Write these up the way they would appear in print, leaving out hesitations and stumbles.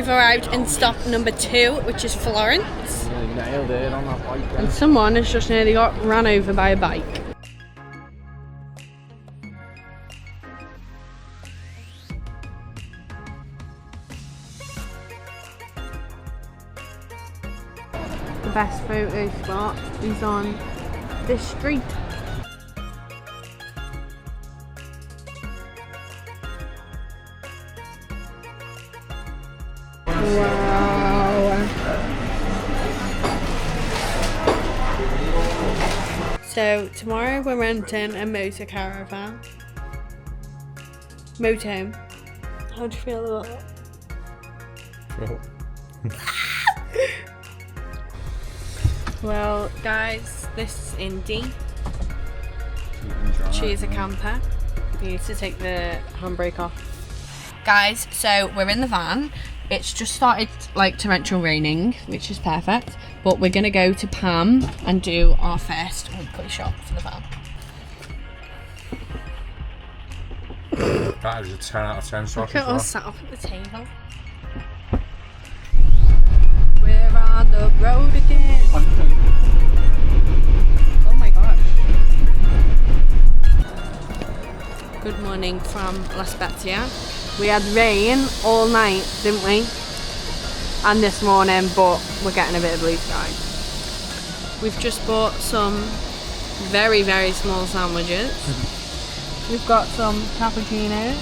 We've arrived in stop number 2, which is Florence. Nailed it on that bike. And someone has just nearly got ran over by a bike. The best photo spot is on this street. Wow. So tomorrow we're renting a motor caravan. Motorhome. How do you feel about that? Well, guys, this is Indy. She is a camper. You need to take the handbrake off. Guys, so we're in the van. It's just started like torrential raining, which is perfect. But we're gonna go to Pam and do our first weekly shop for the van. That was a 10 out of 10 sausage. Look at us sat up at the table. We're on the road again. Oh my gosh. Good morning from La Spezia. We had rain all night, didn't we? And this morning, but we're getting a bit of blue sky. We've just bought some very, very small sandwiches. We've got some cappuccinos.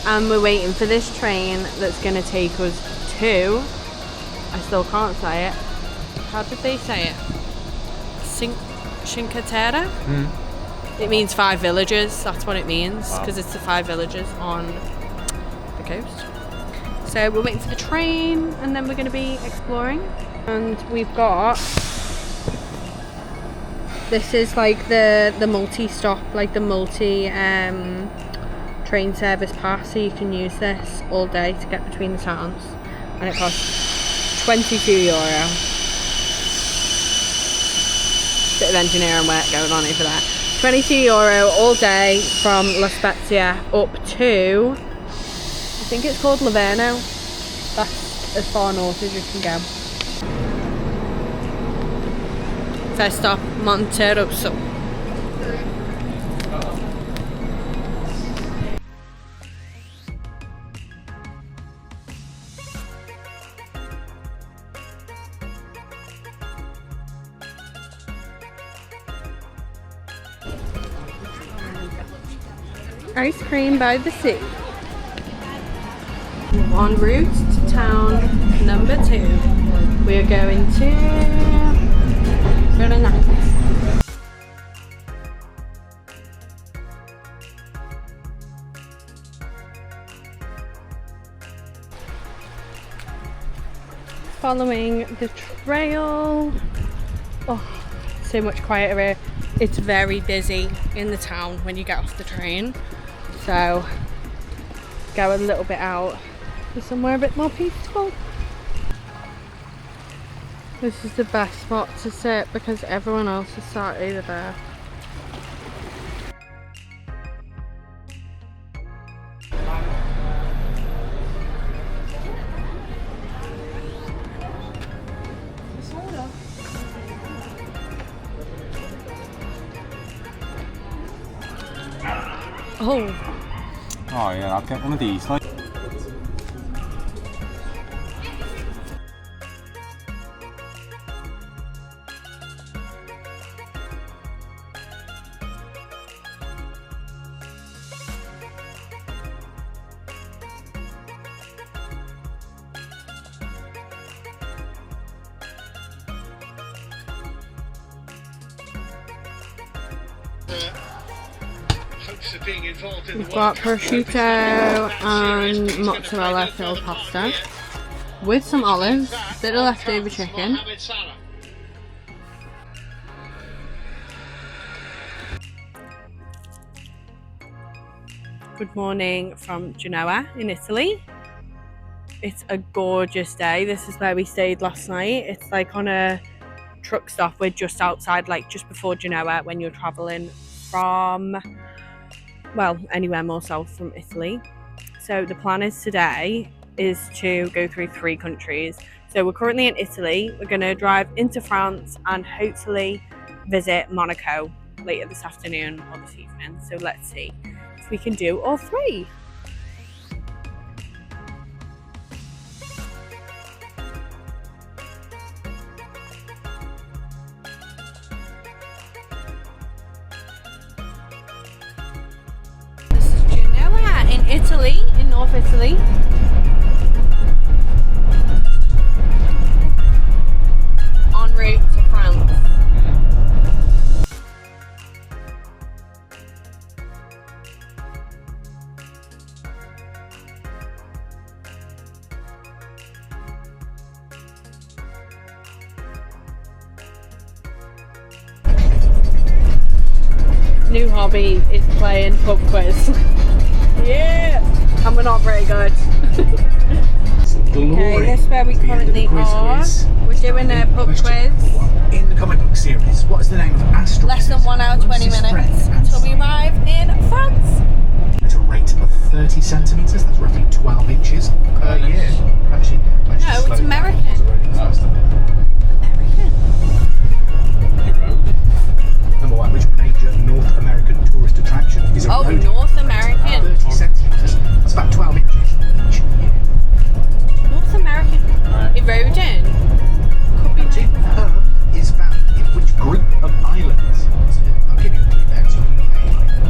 And we're waiting for this train that's going to take us to, I still can't say it. How did they say it? Cinque Terre? It means 5 villages, that's what it means, because it's the 5 villages on the coast. So we're waiting for the train and then we're going to be exploring. And we've got, this is like the multi-stop, like the train service pass, so you can use this all day to get between the towns. And it costs €22. Bit of engineering work going on over there. €22 all day from La Spezia up to, I think it's called Livorno. That's as far north as you can go. First stop, Monterosso. Ice cream by the sea. En route to town number 2. We're going to Perpignan. Following the trail. Oh, so much quieter here. It's very busy in the town when you get off the train. So go a little bit out to somewhere a bit more peaceful. This is the best spot to sit because everyone else is sat over there. Oh yeah, I'll get one of these. Like. We've got prosciutto and mozzarella filled pasta with some olives, bit of leftover chicken. Good morning from Genoa in Italy. It's a gorgeous day. This is where we stayed last night. It's like on a truck stop. We're just outside, like just before Genoa when you're traveling from, well, anywhere more south from Italy. So the plan is today is to go through 3 countries. So we're currently in Italy, we're going to drive into France and hopefully visit Monaco later this afternoon or this evening. So let's see if we can do all 3. This is Genoa in Italy, in North Italy. En route to France. New hobby is playing pub quiz. Yeah! And we're not very good. Okay, this is where we currently are. We're doing a pub quiz. In the comic book series, what is the name of Astro? Less than 1 hour, 20 minutes until we arrive in France. At a rate of 30 centimetres, that's roughly 12 inches per year. Actually, No, it's American. American. Number 1, which major North American tourist attraction is Oh, eroding North American. 30 centimetres? That's about 12 inches each year. North American. Eroding. Could be like Terre is found in which group of islands? I'll give you a clue there. It's a UK island.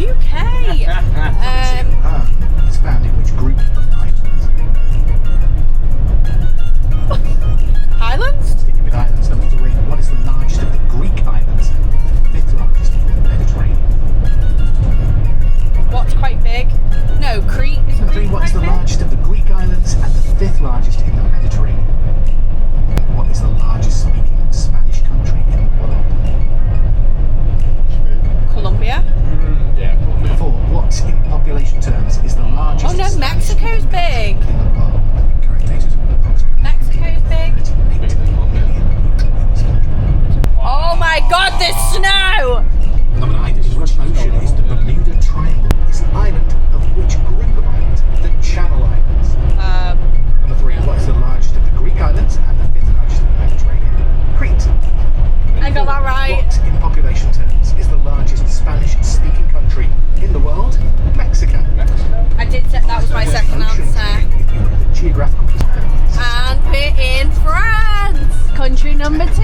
UK. Is found in which group of islands? Highlands? Sticking with islands, number 3. What is the largest of the Greek islands? 5th largest in the Mediterranean. What's quite big? No, Crete is Number 3. What is the largest of the Greek islands and the 5th largest in the Mediterranean? What is the largest speaking Spanish country in the world? Colombia. Yeah, Number 4. What in population terms is the largest? Oh no, Spanish Mexico's big. in the world? Correct data is approximately Mexico's big. 8 million people in this country. Oh my god, there's snow! Number 9. In which ocean is the Bermuda Triangle? It's an island of which group of islands? The Channel Islands. Number 3. What is the largest of the Greek islands and the 5th largest in the Mediterranean? Crete. I got that right. What in population terms is the largest Spanish-speaking country in the world? Mexico. I did say that was my second Ocean answer. if you were the geographical perspective. And we're in France! Country number 2.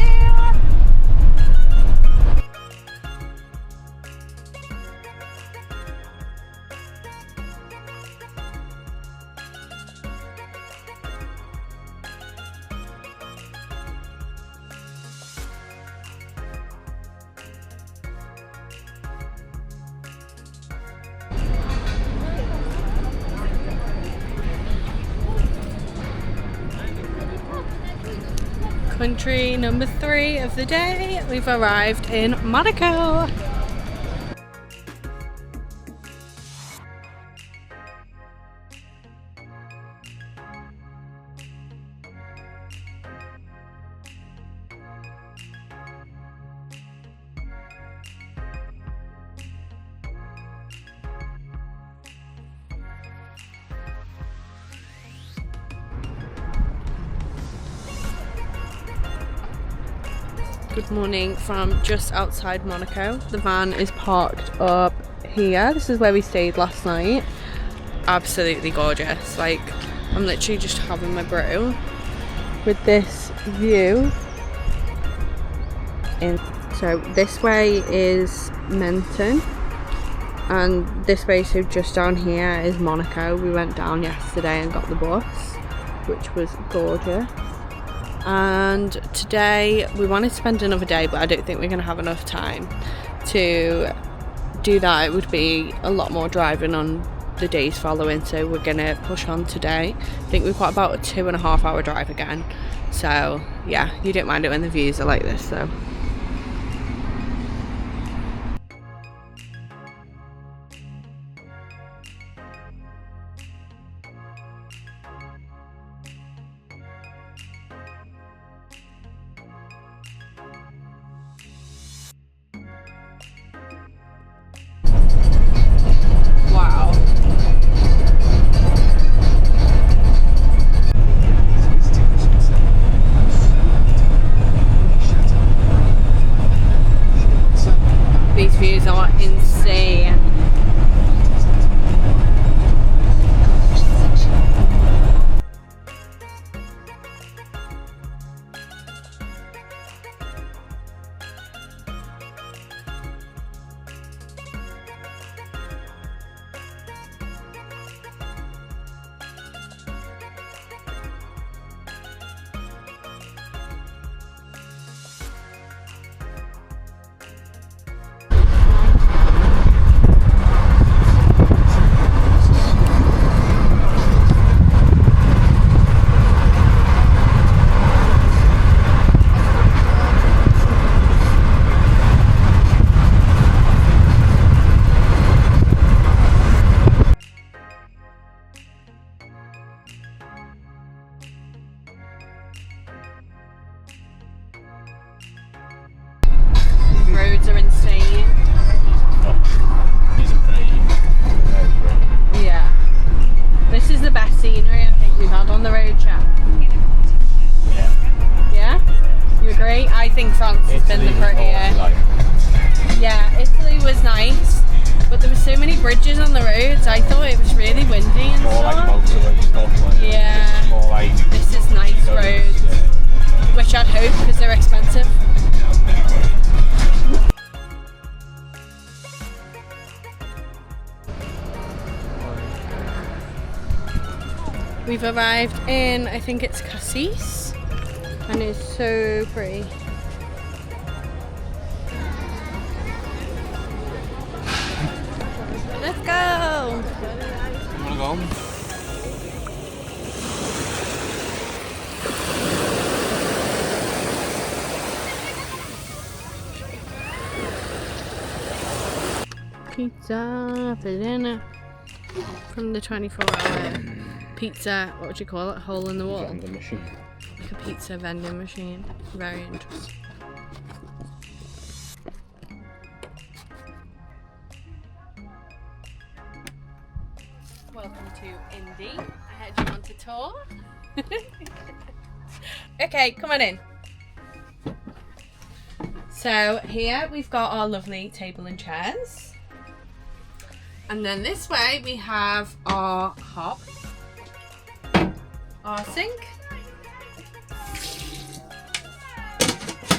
Country number 3 of the day. We've arrived in Monaco. Good morning from just outside Monaco. The van is parked up here. This is where we stayed last night. Absolutely gorgeous. Like, I'm literally just having my brew with this view. So this way is Menton, and this way, so just down here, is Monaco. We went down yesterday and got the bus, which was gorgeous. And today we wanted to spend another day, but I don't think we're going to have enough time to do that. It would be a lot more driving on the days following, so we're going to push on today. I think we've got about a 2.5 hour drive again, so yeah, you don't mind it when the views are like this though. Wow. These views are insane. Roads are insane. Yeah. This is the best scenery I think we've had on the road, chat. Yeah. Yeah? You agree? I think France has been the prettier. Yeah, Italy was nice, but there were so many bridges on the roads. I thought it was really windy and More like stuff. motorway stuff. Like, Yeah. it's more like This is nice roads, which I'd hope because they're expensive. We've arrived in, I think it's Cassis, and it's so pretty. Let's go! You wanna go? Pizza for dinner from the 24-hour pizza, what would you call it? Hole in the wall? Vending machine. Like a pizza vending machine. Very interesting. Welcome to Indy. I heard you want a tour. Okay, come on in. So here we've got our lovely table and chairs. And then this way we have our hob, our sink,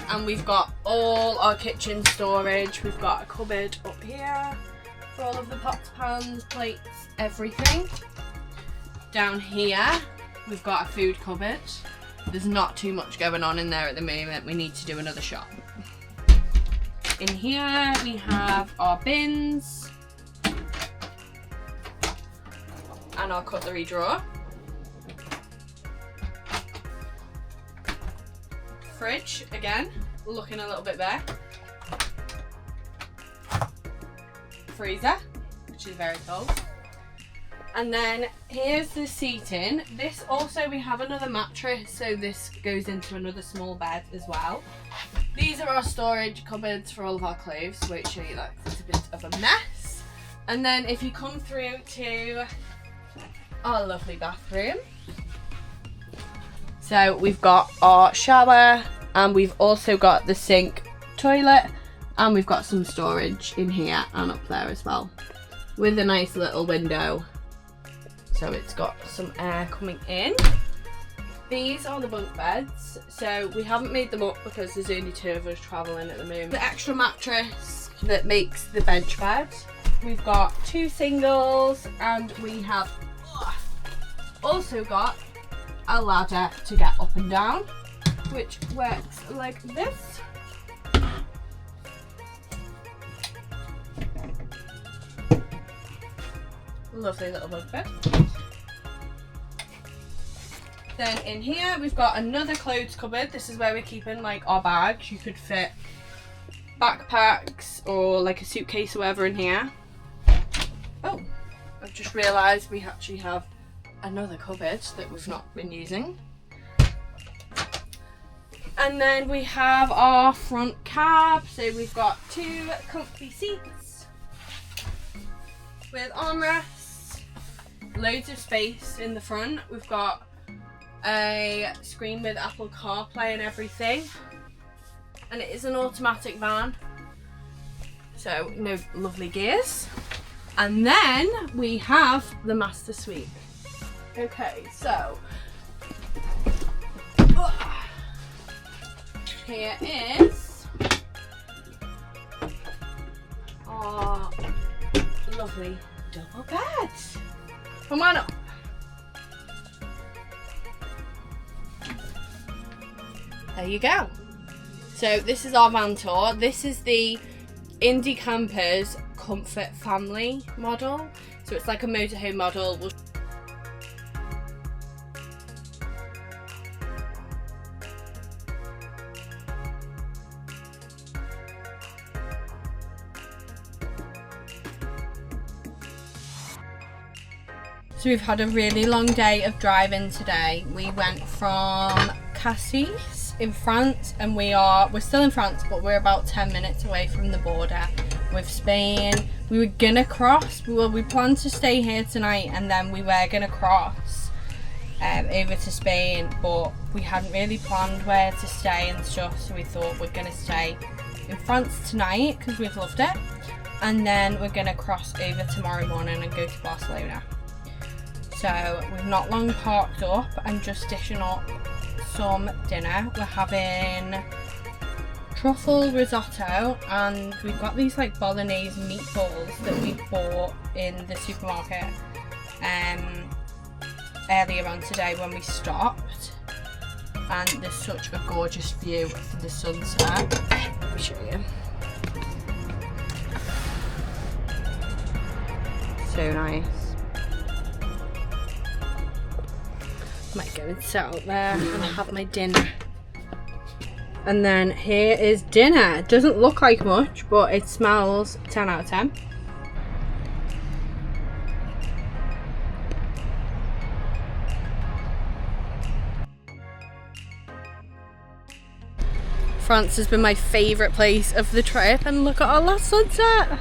and we've got all our kitchen storage. We've got a cupboard up here for all of the pots, pans, plates, everything. Down here we've got a food cupboard. There's not too much going on in there at the moment. We need to do another shop. In here we have our bins and our cutlery drawer. Fridge, again, looking a little bit bare. Freezer, which is very cold. And then here's the seating. This also, we have another mattress, so this goes into another small bed as well. These are our storage cupboards for all of our clothes. Wait, show you that, it's a bit of a mess. And then if you come through to our lovely bathroom. So we've got our shower, and we've also got the sink, toilet, and we've got some storage in here and up there as well, with a nice little window, so it's got some air coming in. These are the bunk beds, so we haven't made them up because there's only 2 of us travelling at the moment. The extra mattress that makes the bench bed. We've got 2 singles, and we have also got a ladder to get up and down, which works like this. Lovely little bunk bed. Then in here we've got another clothes cupboard. This is where we're keeping like our bags. You could fit backpacks or like a suitcase or whatever in here. Oh, I've just realised we actually have another cupboard that we've not been using. And then we have our front cab. So we've got 2 comfy seats with armrests, loads of space in the front. We've got a screen with Apple CarPlay and everything, and it is an automatic van, So no lovely gears. And then we have the master suite. Okay, so here is our lovely double bed. Come on up. There you go. So this is our van tour. This is the Indie Campers Comfort Family model. So it's like a motorhome model. So we've had a really long day of driving today. We went from Cassis in France, and we're still in France, but we're about 10 minutes away from the border with Spain. We were gonna cross, we planned to stay here tonight, and then we were gonna cross over to Spain, but we hadn't really planned where to stay and stuff, so we thought we're gonna stay in France tonight because we've loved it, and then we're gonna cross over tomorrow morning and go to Barcelona. So we've not long parked up. I'm just dishing up some dinner. We're having truffle risotto, and we've got these like bolognese meatballs that we bought in the supermarket earlier on today when we stopped. And there's such a gorgeous view of the sunset. Let me show you. So nice. Might go and sit out there and have my dinner. And then here is dinner. It doesn't look like much, but it smells 10 out of 10. France has been my favourite place of the trip, and look at our last sunset.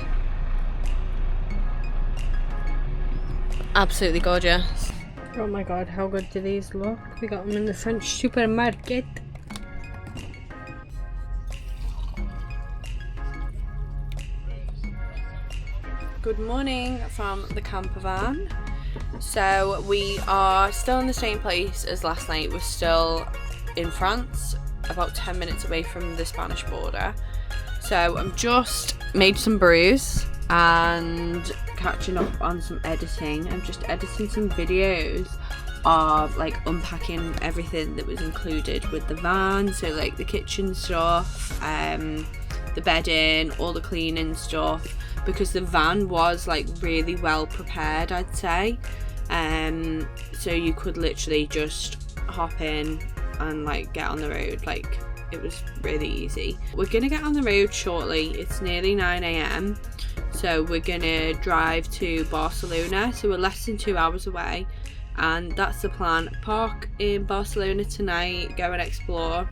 Absolutely gorgeous. Oh my god, how good do these look? We got them in the French supermarket. Good morning from the Campervan. So we are still in the same place as last night. We're still in France, about 10 minutes away from the Spanish border. So I'm just made some brews and catching up on some editing. I'm just editing some videos of like unpacking everything that was included with the van, so like the kitchen stuff, the bedding, all the cleaning stuff, because the van was like really well prepared, I'd say. So you could literally just hop in and like get on the road. Like, it was really easy. We're gonna get on the road shortly. It's nearly 9 AM, so we're gonna drive to Barcelona, so we're less than 2 hours away, and that's the plan. Park in Barcelona tonight, go and explore,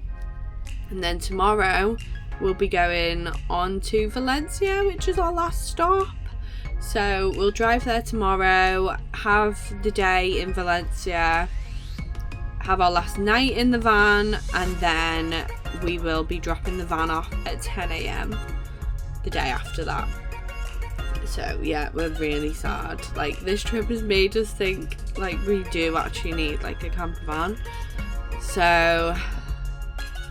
and then tomorrow we'll be going on to Valencia, which is our last stop. So we'll drive there tomorrow, have the day in Valencia, have our last night in the van, and then we will be dropping the van off at 10 AM the day after that. So yeah, we're really sad. Like, this trip has made us think like we do actually need like a camper van. So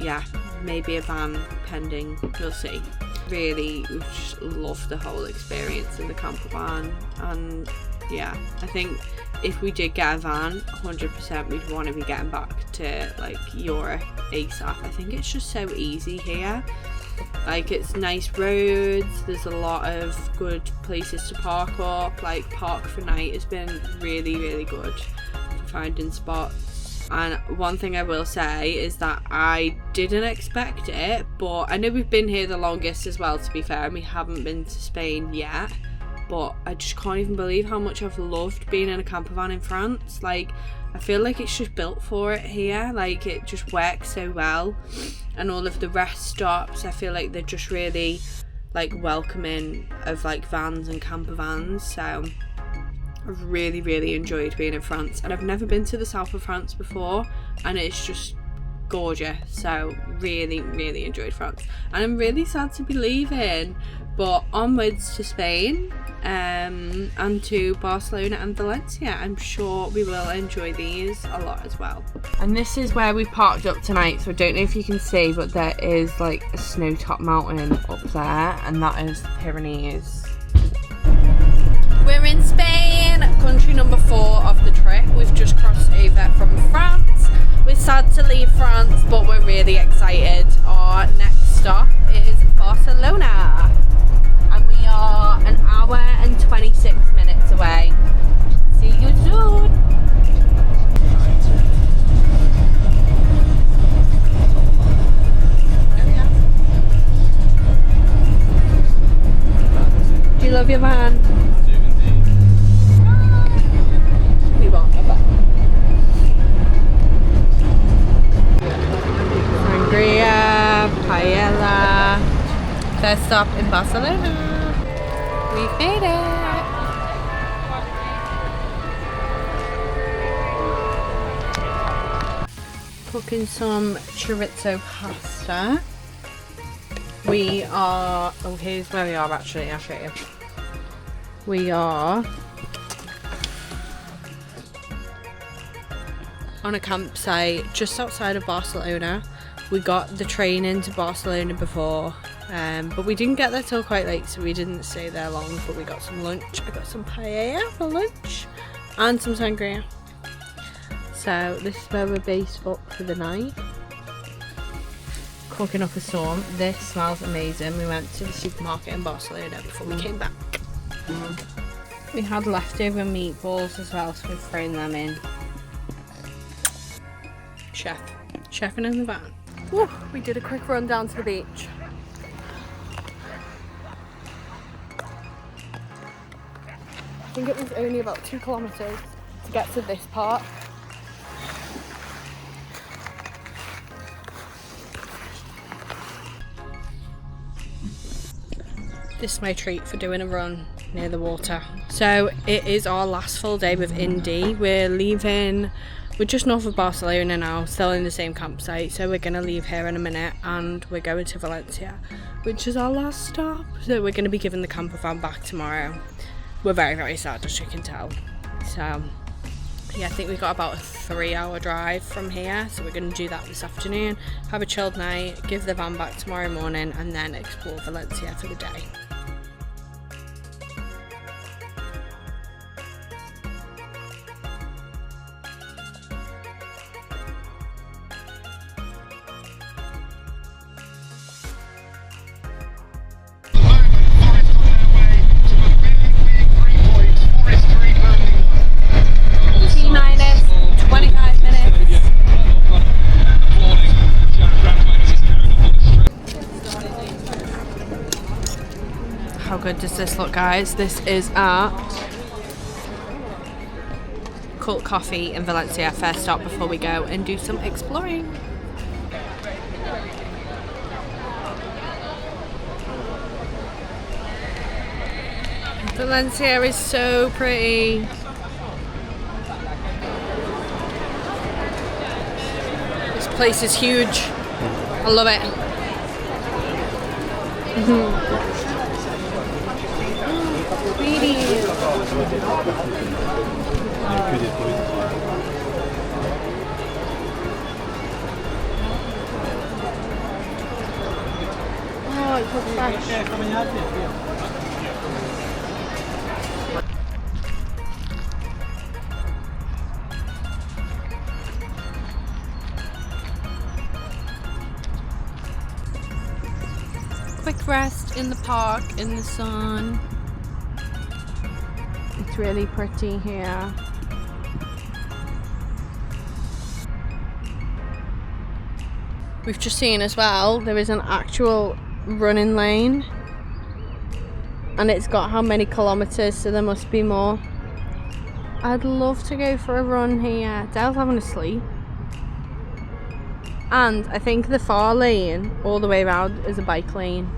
yeah, maybe a van pending, we'll see. Really, we've just loved the whole experience in the camper van, and yeah, I think if we did get a van, 100% we'd want to be getting back to like Europe ASAP. I think it's just so easy here. Like, it's nice roads, there's a lot of good places to park up. Like, Park for Night has been really, really good for finding spots. And one thing I will say is that I didn't expect it, but I know we've been here the longest as well, to be fair, and we haven't been to Spain yet. But I just can't even believe how much I've loved being in a camper van in France. Like, I feel like it's just built for it here. Like, it just works so well. And all of the rest stops, I feel like they're just really like welcoming of like vans and camper vans. So I've really, really enjoyed being in France. And I've never been to the south of France before, and it's just gorgeous. So really enjoyed France, and I'm really sad to be leaving, but onwards to Spain and to Barcelona and Valencia. I'm sure we will enjoy these a lot as well. And this is where we parked up tonight, so I don't know if you can see, but there is like a snow top mountain up there, and that is the Pyrenees. We're in Spain, country number 4 of the trip. We've just crossed over from France. We're sad to leave France, but we're really excited. Our next stop is Barcelona, and we are an hour and 26 minutes away. See you soon. Do you love your van? We won't have that. Sangria, paella. First stop in Barcelona. We've made it. Cooking some chorizo pasta. We are, oh, here's where we are actually, I'll show you. We are on a campsite just outside of Barcelona. We got the train into Barcelona before, but we didn't get there till quite late, so we didn't stay there long, but we got some lunch. I got some paella for lunch and some sangria. So this is where we're based up for the night. Cooking up a storm. This smells amazing. We went to the supermarket in Barcelona before we came back. We had leftover meatballs as well, so we've thrown them in. Chefing in the van. Woo, we did a quick run down to the beach. I think it was only about 2 kilometers to get to this part. This is my treat for doing a run near the water. So it is our last full day with Indy. We're leaving, we're just north of Barcelona now, still in the same campsite. So we're gonna leave here in a minute and we're going to Valencia, which is our last stop. So we're gonna be giving the campervan back tomorrow. We're very sad, as you can tell. So yeah, I think we've got about a 3-hour drive from here. So we're gonna do that this afternoon, have a chilled night, give the van back tomorrow morning, and then explore Valencia for the day. How good does this look, guys? This is at Cult Coffee in Valencia, first stop before we go and do some exploring. Valencia is so pretty. This place is huge. I love it. Oh, it's so fresh. Quick rest in the park in the sun. It's really pretty here. We've just seen as well, there is an actual running lane and it's got how many kilometers, so there must be more. I'd love to go for a run here. Dale's having a sleep. And I think the far lane all the way around is a bike lane.